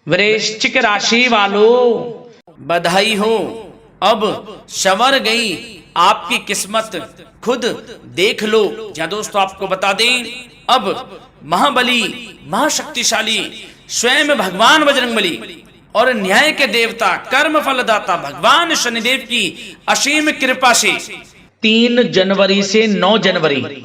वृश्चिक राशि वालों, बधाई हो, अब संवर गई आपकी किस्मत, खुद देख लो। या दोस्तों आपको बता दें, अब महाबली महाशक्तिशाली स्वयं भगवान बजरंगबली और न्याय के देवता कर्म फलदाता भगवान शनिदेव की असीम कृपा से 3 जनवरी से 9 जनवरी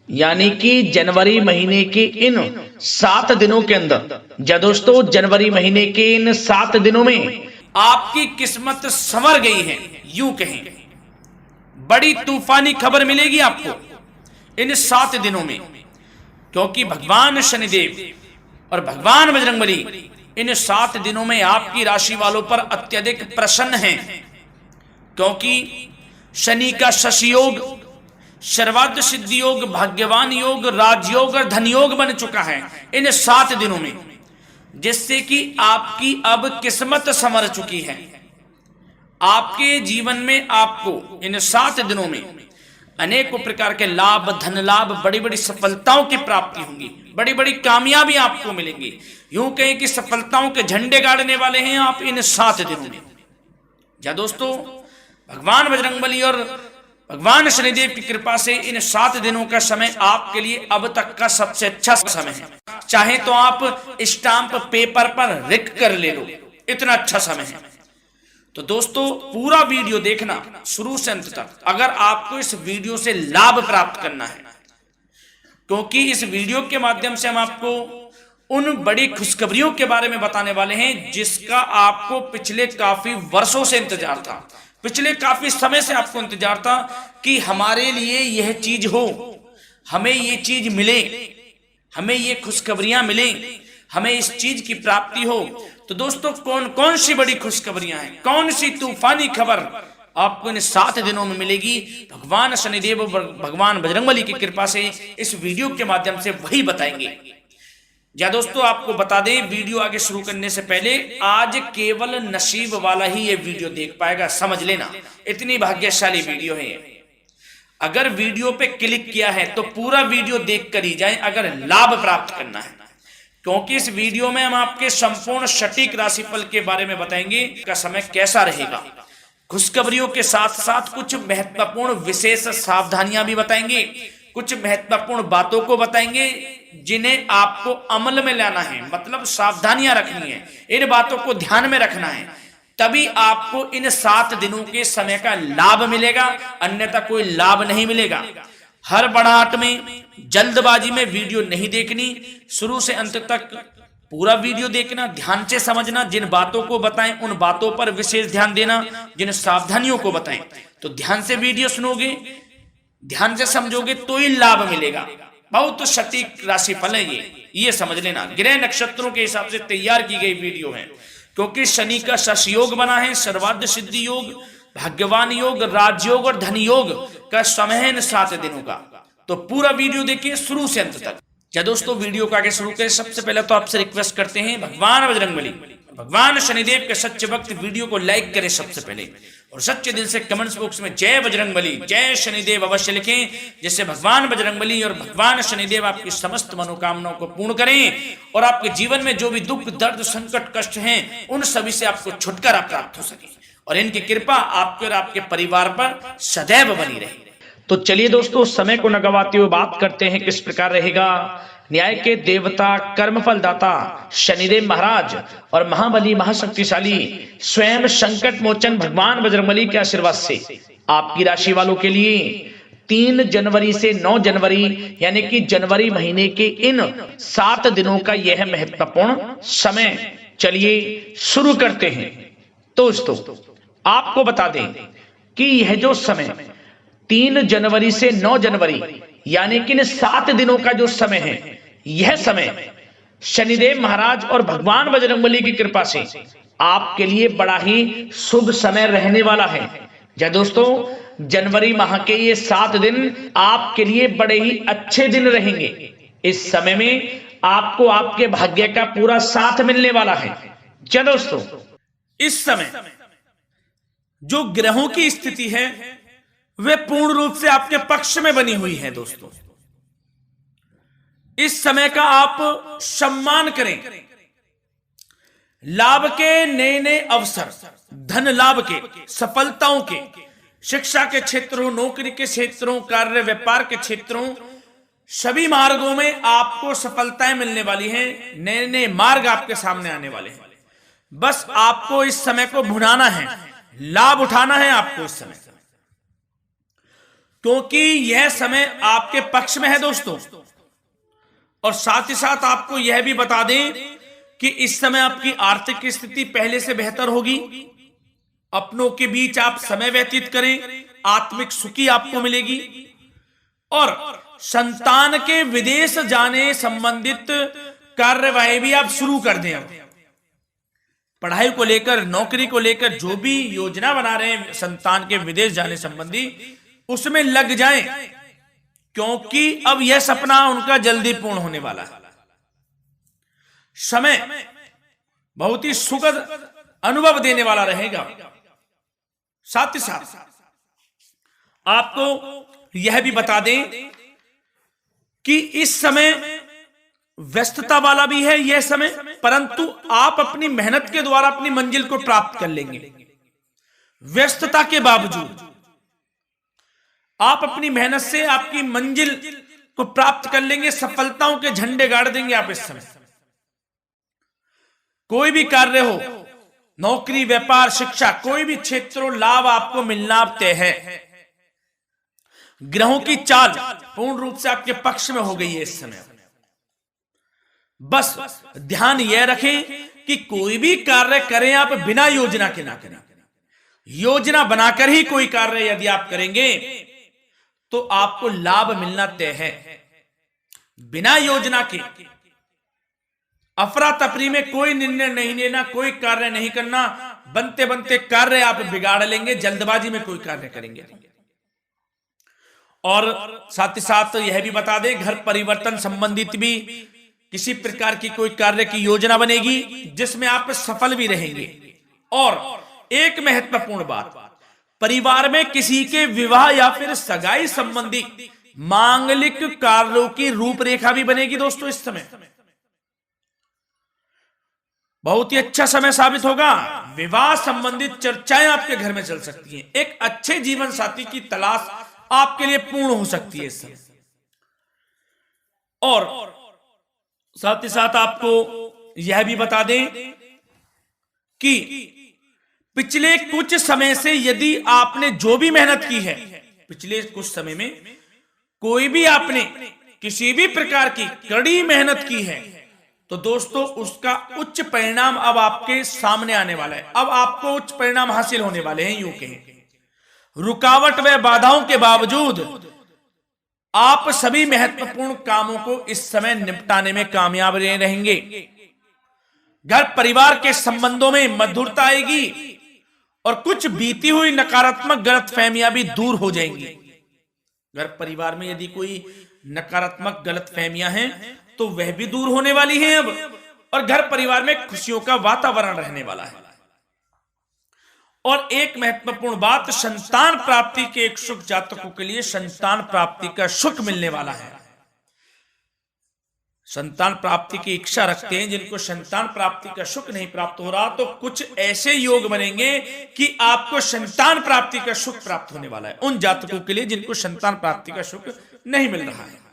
यानी कि जनवरी महीने के इन 7 दिनों के अंदर, या दोस्तों जनवरी महीने के इन 7 दिनों में आपकी किस्मत संवर गई है। यूं कहें बड़ी तूफानी खबर मिलेगी आपको इन 7 दिनों में, क्योंकि भगवान शनिदेव और भगवान बजरंगबली इन 7 दिनों में आपकी राशि वालों पर अत्यधिक प्रसन्न हैं, क्योंकि शनि का शशि योग, सर्वार्थ सिद्धि योग, भाग्यवान योग, राजयोग और धन योग बन चुका है इन 7 दिनों में, जिससे कि आपकी अब किस्मत संवर चुकी है। आपके जीवन में आपको इन 7 दिनों में अनेकों प्रकार के लाभ, धन लाभ, बड़ी बड़ी सफलताओं की प्राप्ति होंगी, बड़ी बड़ी कामयाबी आपको मिलेंगी। यूं कहें कि सफलताओं के झंडे गाड़ने वाले हैं आप इन 7 दिनों में। या दोस्तों भगवान बजरंगबली और भगवान शनिदेव की कृपा से इन 7 दिनों का समय आपके लिए अब तक का सबसे अच्छा समय है। चाहे तो आप स्टाम्प पेपर पर लिख कर ले लो, इतना अच्छा समय है। तो दोस्तों पूरा वीडियो देखना शुरू से अंत तक, अगर आपको इस वीडियो से लाभ प्राप्त करना है, क्योंकि इस वीडियो के माध्यम से हम आपको उन बड़ी खुशखबरियों के बारे में बताने वाले हैं जिसका आपको पिछले काफी वर्षों से इंतजार था, पिछले काफी समय से आपको इंतजार था कि हमारे लिए यह चीज हो, हमें ये चीज मिले, हमें ये खुशखबरियां मिले, हमें इस चीज की प्राप्ति हो। तो दोस्तों कौन कौन सी बड़ी खुशखबरियां हैं, कौन सी तूफानी खबर आपको इन 7 दिनों में मिलेगी, भगवान शनिदेव और भगवान बजरंगबली की कृपा से इस वीडियो के माध्यम से वही बताएंगे। या दोस्तों आपको बता दें, वीडियो आगे शुरू करने से पहले आज केवल नसीब वाला ही ये वीडियो देख पाएगा, समझ लेना, इतनी भाग्यशाली वीडियो है। अगर वीडियो पे क्लिक किया है तो पूरा वीडियो देख कर ही जाए अगर लाभ प्राप्त करना है, क्योंकि इस वीडियो में हम आपके संपूर्ण सटीक राशिफल के बारे में बताएंगे का समय कैसा रहेगा। खुशखबरियों के साथ साथ कुछ महत्वपूर्ण विशेष सावधानियां भी बताएंगे, कुछ महत्वपूर्ण बातों को बताएंगे जिन्हें आपको अमल में लाना है, मतलब सावधानियां रखनी है, इन बातों को ध्यान में रखना है, तभी आपको इन 7 दिनों के समय का लाभ मिलेगा, अन्यथा कोई लाभ नहीं मिलेगा। हड़बड़ाहट में, जल्दबाजी में वीडियो नहीं देखनी, शुरू से अंत तक पूरा वीडियो देखना, ध्यान से समझना, जिन बातों को बताएं उन बातों पर विशेष ध्यान देना, जिन सावधानियों को बताएं तो ध्यान से वीडियो सुनोगे, ध्यान से समझोगे तो ही लाभ मिलेगा। बहुत तो सटीक राशिफल है ये समझ लेना, ग्रह नक्षत्रों के हिसाब से तैयार की गई वीडियो है, क्योंकि शनि का शश योग बना है, सर्वार्थ सिद्धि योग, भाग्यवान योग, राजयोग और धन योग का समय है इन 7 दिनों का। तो पूरा वीडियो देखिए शुरू से अंत तक। क्या दोस्तों वीडियो को आगे शुरू करें, सबसे पहले तो आपसे रिक्वेस्ट करते हैं, भगवान बजरंगबली भगवान शनिदेव के सच्चे भक्त वीडियो को लाइक करें सबसे पहले, और सच्चे दिल से कमेंट्स बॉक्स में जय बजरंगबली, जय शनिदेव अवश्य लिखें, जिससे भगवान बजरंगबली और भगवान शनिदेव आपकी समस्त मनोकामनाओं को पूर्ण करें और आपके जीवन में जो भी दुख, दर्द, संकट, कष्ट हैं उन सभी से आपको छुटकारा प्राप्त हो सके और इनकी कृपा आपके और आपके परिवार पर सदैव बनी रहे। तो चलिए दोस्तों समय को न गवाते हुए बात करते हैं किस प्रकार रहेगा न्याय के देवता, कर्मफल दाता शनिदेव महाराज और महाबली महाशक्तिशाली स्वयं संकट मोचन भगवान बजरंगबली के आशीर्वाद से आपकी राशि वालों के लिए 3 जनवरी से 9 जनवरी यानी कि जनवरी महीने के इन 7 दिनों का यह महत्वपूर्ण समय। चलिए शुरू करते हैं। दोस्तों आपको बता दें कि यह जो समय 3 जनवरी से 9 जनवरी यानी कि 7 दिनों का जो समय है, यह समय शनिदेव महाराज और भगवान बजरंगबली की कृपा से आपके लिए बड़ा ही शुभ समय रहने वाला है। या दोस्तों जनवरी माह के ये 7 दिन आपके लिए बड़े ही अच्छे दिन रहेंगे। इस समय में आपको आपके भाग्य का पूरा साथ मिलने वाला है। क्या दोस्तों इस समय जो ग्रहों की स्थिति है वे पूर्ण रूप से आपके पक्ष में बनी हुई है। दोस्तों इस समय का आप सम्मान करें, लाभ के नए नए अवसर, धन लाभ के, सफलताओं के, शिक्षा के क्षेत्रों, नौकरी के क्षेत्रों, कार्य व्यापार के क्षेत्रों, सभी मार्गों में आपको सफलताएं मिलने वाली हैं। नए नए मार्ग आपके सामने आने वाले हैं। बस आपको इस समय को भुनाना है, लाभ उठाना है आपको इस समय, क्योंकि यह समय आपके पक्ष में है दोस्तों। और साथ ही साथ आपको यह भी बता दें कि इस समय आपकी आर्थिक स्थिति पहले से बेहतर होगी। अपनों के बीच आप समय व्यतीत करें, आत्मिक सुखी आपको मिलेगी। और संतान के विदेश जाने संबंधित कार्यवाही भी आप शुरू कर दें। अब पढ़ाई को लेकर, नौकरी को लेकर जो भी योजना बना रहे हैं संतान के विदेश जाने संबंधी, उसमें लग जाएं, क्योंकि अब यह सपना उनका जल्दी पूर्ण होने वाला है। समय बहुत ही सुखद अनुभव देने वाला रहेगा। साथ ही साथ आपको यह भी बता दें कि इस समय व्यस्तता वाला भी है यह समय, परंतु आप अपनी मेहनत के द्वारा अपनी मंजिल को प्राप्त कर लेंगे। व्यस्तता के बावजूद आप अपनी मेहनत से आपकी मंजिल को प्राप्त कर लेंगे। सफलताओं के झंडे गाड़ देंगे आप इस समय। कोई भी कार्य हो, नौकरी, व्यापार, शिक्षा, कोई भी क्षेत्रों, लाभ आपको मिलना तय है। ग्रहों की चाल पूर्ण रूप से आपके पक्ष में हो गई है इस समय। बस ध्यान यह रखें कि कोई भी कार्य करें आप बिना योजना के ना करें। योजना बनाकर ही कोई कार्य यदि आप करेंगे तो आपको लाभ मिलना तय है। बिना योजना के अफरा तफरी में कोई निर्णय नहीं लेना, कोई कार्य नहीं करना। बनते बनते कार्य आप बिगाड़ लेंगे, जल्दबाजी में कोई कार्य करेंगे। और साथ ही साथ यह भी बता दें, घर परिवर्तन संबंधित भी किसी प्रकार की कोई कार्य की योजना बनेगी जिसमें आप सफल भी रहेंगे। और एक महत्वपूर्ण बात, परिवार में किसी के विवाह या फिर सगाई संबंधी मांगलिक कार्यों की रूपरेखा भी बनेगी दोस्तों इस समय। बहुत ही अच्छा समय साबित होगा। विवाह संबंधित चर्चाएं आपके घर में चल सकती हैं। एक अच्छे जीवन साथी की तलाश आपके लिए पूर्ण हो सकती है इस समय। और साथ ही साथ आपको यह भी बता दें कि पिछले कुछ समय से यदि आपने जो भी मेहनत की है, पिछले कुछ समय में कोई भी आपने किसी भी प्रकार की कड़ी मेहनत की है, तो दोस्तों उसका उच्च परिणाम अब आपके सामने आने वाला है। अब आपको उच्च परिणाम हासिल होने वाले हैं। यूं कहें, रुकावट व बाधाओं के बावजूद आप सभी महत्वपूर्ण कामों को इस समय निपटाने में कामयाब रहेंगे। घर परिवार के संबंधों में मधुरता आएगी और कुछ बीती हुई नकारात्मक गलतफहमियां भी दूर हो जाएंगी। घर परिवार में यदि कोई नकारात्मक गलतफहमियां हैं तो वह भी दूर होने वाली हैं अब, और घर परिवार में खुशियों का वातावरण रहने वाला है। और एक महत्वपूर्ण बात, संतान प्राप्ति के इच्छुक जातकों के लिए संतान प्राप्ति का सुख मिलने वाला है। संतान प्राप्ति की इच्छा रखते हैं जिनको संतान प्राप्ति का सुख नहीं प्राप्त हो रहा, तो कुछ ऐसे योग बनेंगे कि आपको संतान प्राप्ति का सुख प्राप्त होने वाला है। उन जातकों के लिए जिनको संतान प्राप्ति का सुख नहीं मिल रहा है,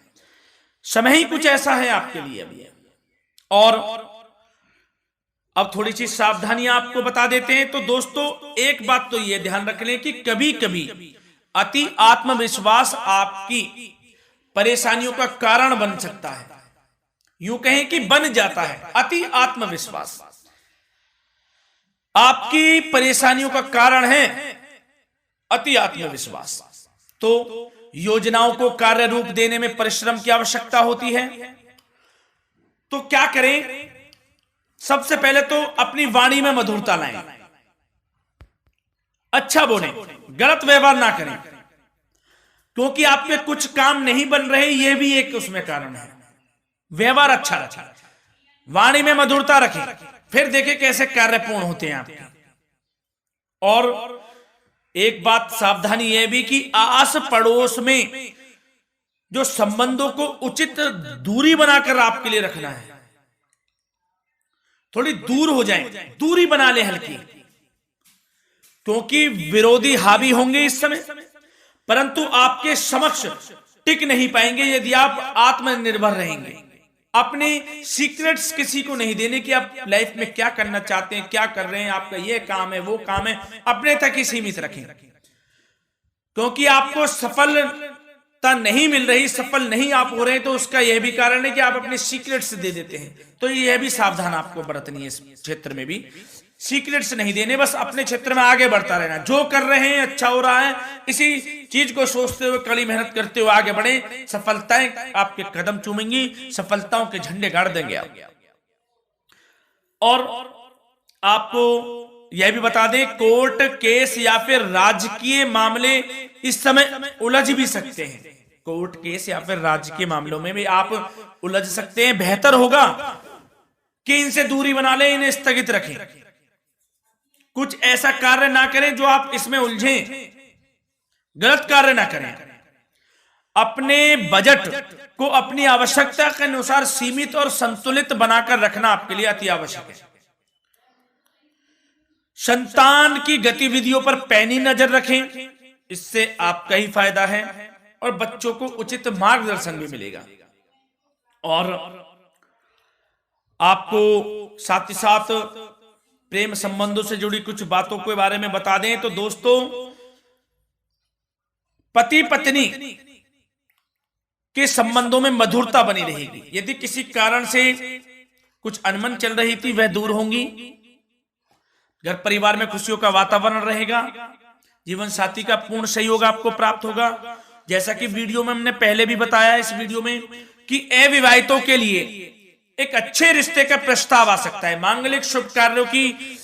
समय ही कुछ ऐसा है आपके लिए अभी। और अब थोड़ी सी सावधानियां आपको बता देते हैं। तो दोस्तों एक बात तो यह ध्यान रख लें कि कभी कभी अति आत्मविश्वास आपकी परेशानियों का कारण बन सकता है। यूं कहें कि बन जाता है। अति आत्मविश्वास आपकी परेशानियों का कारण है। अति आत्मविश्वास तो योजनाओं को कार्य रूप देने में परिश्रम की आवश्यकता होती है। तो क्या करें? सबसे पहले तो अपनी वाणी में मधुरता लाएं, अच्छा बोलें, गलत व्यवहार ना करें, क्योंकि आपके कुछ काम नहीं बन रहे, यह भी एक उसमें कारण है। व्यवहार अच्छा रखें, वाणी में मधुरता रखें, फिर देखें कैसे कार्य पूर्ण होते हैं आपके। और एक बात सावधानी यह भी कि आस पड़ोस में जो संबंधों को उचित दूरी बनाकर आपके लिए रखना है। थोड़ी दूर हो जाएं, दूरी बना ले हल्की, क्योंकि विरोधी हावी होंगे इस समय, परंतु आपके समक्ष टिक नहीं पाएंगे यदि आप आत्मनिर्भर रहेंगे। अपने सीक्रेट्स किसी को नहीं देने कि आप लाइफ में क्या करना चाहते हैं, क्या कर रहे हैं, आपका ये काम है, वो काम है, अपने तक ही सीमित रखें। क्योंकि आपको सफलता नहीं मिल रही, सफल नहीं आप हो रहे, तो उसका यह भी कारण है कि आप अपने सीक्रेट्स दे देते हैं। तो यह भी सावधान आपको बरतनी है, इस क्षेत्र में भी सीक्रेट्स नहीं देने, बस अपने क्षेत्र में आगे बढ़ता रहना। जो कर रहे हैं अच्छा हो रहा है, इसी चीज को सोचते हुए कड़ी मेहनत करते हुए आगे बढ़े। सफलताएं आपके कदम चूमेंगी, सफलताओं के झंडे गाड़ देंगे आप। और आपको यह भी बता दें, कोर्ट केस या फिर राजकीय मामले इस समय उलझ भी सकते हैं। कोर्ट केस या फिर राजकीय मामलों में भी आप उलझ सकते हैं। बेहतर होगा कि इनसे दूरी बना लें, इन्हें स्थगित रखें, कुछ ऐसा कार्य ना करें जो आप इसमें उलझें, गलत कार्य ना करें। अपने बजट को अपनी आवश्यकता के अनुसार सीमित और संतुलित बनाकर रखना आपके लिए अति आवश्यक है। संतान की गतिविधियों पर पैनी नजर रखें, इससे आपका ही फायदा है और बच्चों को उचित मार्गदर्शन भी मिलेगा। और आपको साथ ही साथ प्रेम संबंधों से जुड़ी कुछ बातों के बारे में बता दें तो दोस्तों, पति पत्नी के संबंधों में मधुरता बनी रहेगी। यदि किसी कारण से कुछ अनबन चल रही थी वह दूर होंगी। घर परिवार में खुशियों का वातावरण रहेगा। जीवन साथी का पूर्ण सहयोग आपको प्राप्त होगा। जैसा कि वीडियो में हमने पहले भी बताया इस वीडियो में कि अविवाहितों के लिए एक अच्छे रिश्ते का प्रस्ताव आ सकता है। मांगलिक शुभ कार्यों की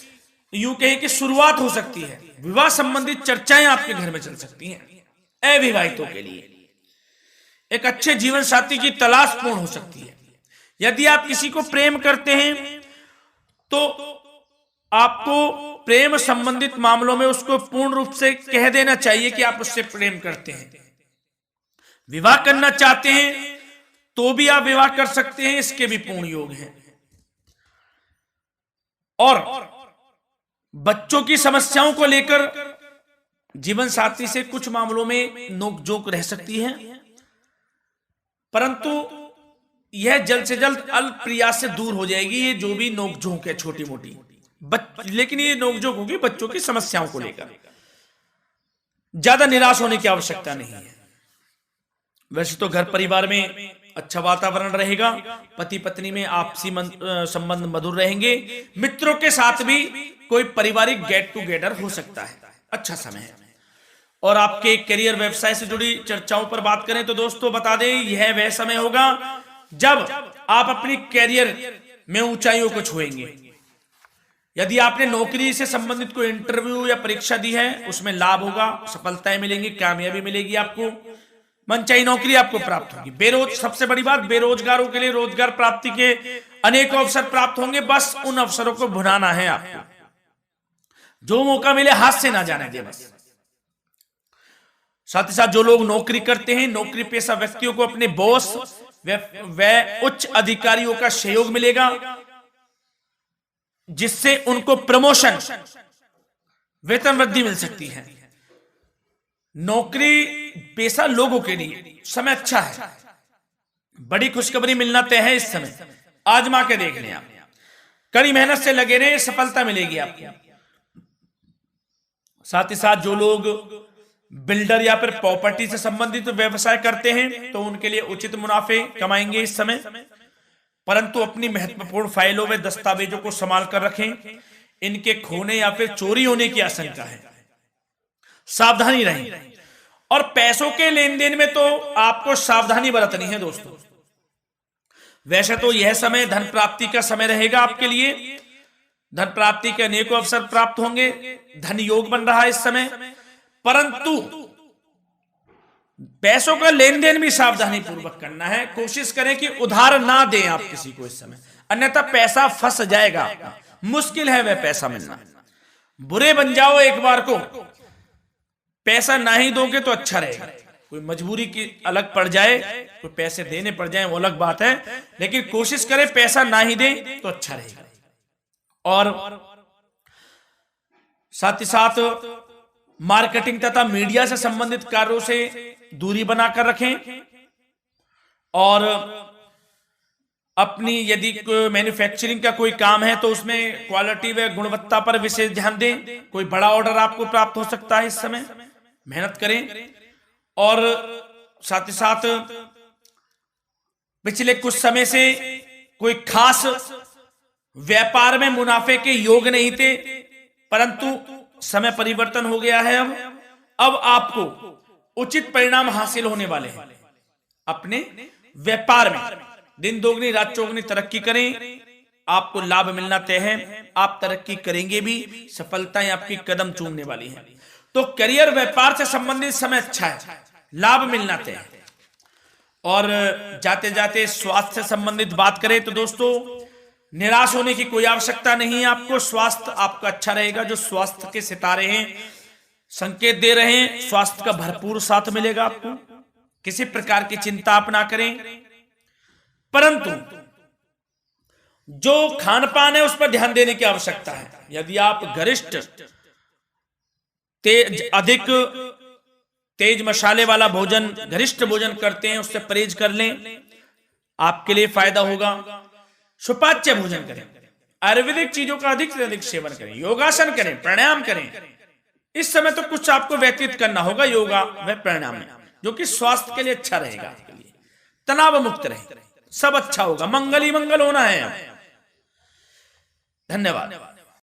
यूं कहें कि शुरुआत हो सकती है। विवाह संबंधित चर्चाएं आपके घर में चल सकती हैं। अविवाहितों के लिए एक अच्छे जीवन साथी की तलाश पूर्ण हो सकती है। यदि आप किसी को प्रेम करते हैं तो आपको प्रेम संबंधित मामलों में उसको पूर्ण रूप से कह देना चाहिए कि आप उससे प्रेम करते हैं। विवाह करना चाहते हैं तो भी आप विवाह कर सकते हैं, इसके भी पूर्ण योग हैं। और बच्चों की समस्याओं को लेकर जीवन साथी से कुछ मामलों में नोकझोंक रह सकती है, परंतु यह जल्द से जल्द अल्प प्रयास से दूर हो जाएगी। ये जो भी नोकझोंक है छोटी मोटी, लेकिन ये नोकझोंक होगी बच्चों की समस्याओं को लेकर। ज्यादा निराश होने की आवश्यकता नहीं है। वैसे तो घर परिवार में अच्छा वातावरण रहेगा। पति पत्नी में आपसी संबंध मधुर रहेंगे। मित्रों के साथ भी कोई पारिवारिक गेट टुगेदर हो सकता है। अच्छा समय है। और आपके करियर व्यवसाय से जुड़ी चर्चाओं पर बात करें तो दोस्तों बता दें, यह वह समय होगा जब आप अपनी करियर में ऊंचाइयों को छुएंगे। यदि आपने नौकरी से संबंधित कोई इंटरव्यू या परीक्षा दी है, उसमें लाभ होगा, सफलताएं मिलेंगी, कामयाबी मिलेगी, आपको मनचाही नौकरी आपको प्राप्त होगी। सबसे बड़ी बात, बेरोजगारों के लिए रोजगार प्राप्ति के अनेक अवसर प्राप्त होंगे। बस उन अवसरों को भुनाना है आपको। जो मौका मिले हाथ से ना जाने दे बस। साथ ही साथ जो लोग नौकरी करते हैं, नौकरी पेशा व्यक्तियों को अपने बॉस व उच्च अधिकारियों का सहयोग मिलेगा, जिससे उनको प्रमोशन, वेतन वृद्धि मिल सकती है। नौकरी पेशा लोगों के लिए समय अच्छा है। बड़ी खुशखबरी मिलना तय है इस समय। आजमा के देख लें आप। कड़ी मेहनत से लगे रहे, सफलता मिलेगी आपको। साथ ही साथ जो लोग बिल्डर या फिर प्रॉपर्टी से संबंधित व्यवसाय करते हैं तो उनके लिए उचित मुनाफे कमाएंगे इस समय, परंतु अपनी महत्वपूर्ण फाइलों में दस्तावेजों को संभाल कर रखें। इनके खोने या फिर चोरी होने की आशंका है, सावधानी रहें। और पैसों के लेन देन में तो आपको सावधानी बरतनी है दोस्तों। वैसे तो यह समय धन प्राप्ति का समय रहेगा आपके लिए। धन प्राप्ति के अनेकों अवसर प्राप्त होंगे। धन योग बन रहा है इस समय, परंतु पैसों का लेन देन भी सावधानी पूर्वक करना है। कोशिश करें कि उधार ना दें आप किसी को इस समय, अन्यथा पैसा फंस जाएगा आपका। मुश्किल है वह पैसा मिलना। बुरे बन जाओ एक बार को, पैसा ना ही दोगे तो अच्छा रहेगा। कोई मजबूरी की अलग पड़ जाए, कोई पैसे देने पड़ जाए वो अलग बात है, लेकिन कोशिश करें पैसा ना ही दें तो अच्छा रहेगा। और साथ ही साथ मार्केटिंग तथा मीडिया से संबंधित कार्यों से दूरी बनाकर रखें और अपनी यदि मैन्युफैक्चरिंग का कोई काम है तो उसमें क्वालिटी व गुणवत्ता पर विशेष ध्यान दें। कोई बड़ा ऑर्डर आपको प्राप्त हो सकता है, इस समय मेहनत करें। और साथ ही साथ पिछले कुछ समय से कोई खास व्यापार में मुनाफे के योग नहीं थे, परंतु समय परिवर्तन हो गया है। अब आपको उचित परिणाम हासिल होने वाले हैं। अपने व्यापार में दिन दोगुनी रात चौगुनी तरक्की करें, आपको लाभ मिलना तय है। आप तरक्की करेंगे भी, सफलताएं आपकी कदम चूमने वाली हैं। तो करियर व्यापार से संबंधित समय अच्छा है, लाभ मिलना तय है। और जाते जाते स्वास्थ्य से संबंधित बात करें तो दोस्तों, निराश होने की कोई आवश्यकता नहीं है। आपको स्वास्थ्य आपका अच्छा रहेगा। जो स्वास्थ्य के सितारे हैं संकेत दे रहे हैं, स्वास्थ्य का भरपूर साथ मिलेगा आपको। किसी प्रकार की चिंता आप ना करें, परंतु जो खान पान है उस पर ध्यान देने की आवश्यकता है। यदि आप गरिष्ठ अधिक तेज मसाले वाला भोजन, गरिष्ठ भोजन करते हैं, उससे परहेज कर लें, आपके लिए फायदा होगा। सुपाच्य भोजन करें, आयुर्वेदिक चीजों का अधिक से अधिक सेवन करें, योगासन करें, प्राणायाम करें। इस समय तो कुछ आपको व्यतीत करना होगा योगा व प्राणायाम में, जो कि स्वास्थ्य के लिए अच्छा रहेगा, आपके लिए तनाव मुक्त रहे, सब अच्छा होगा। मंगल ही मंगल होना है। धन्यवाद।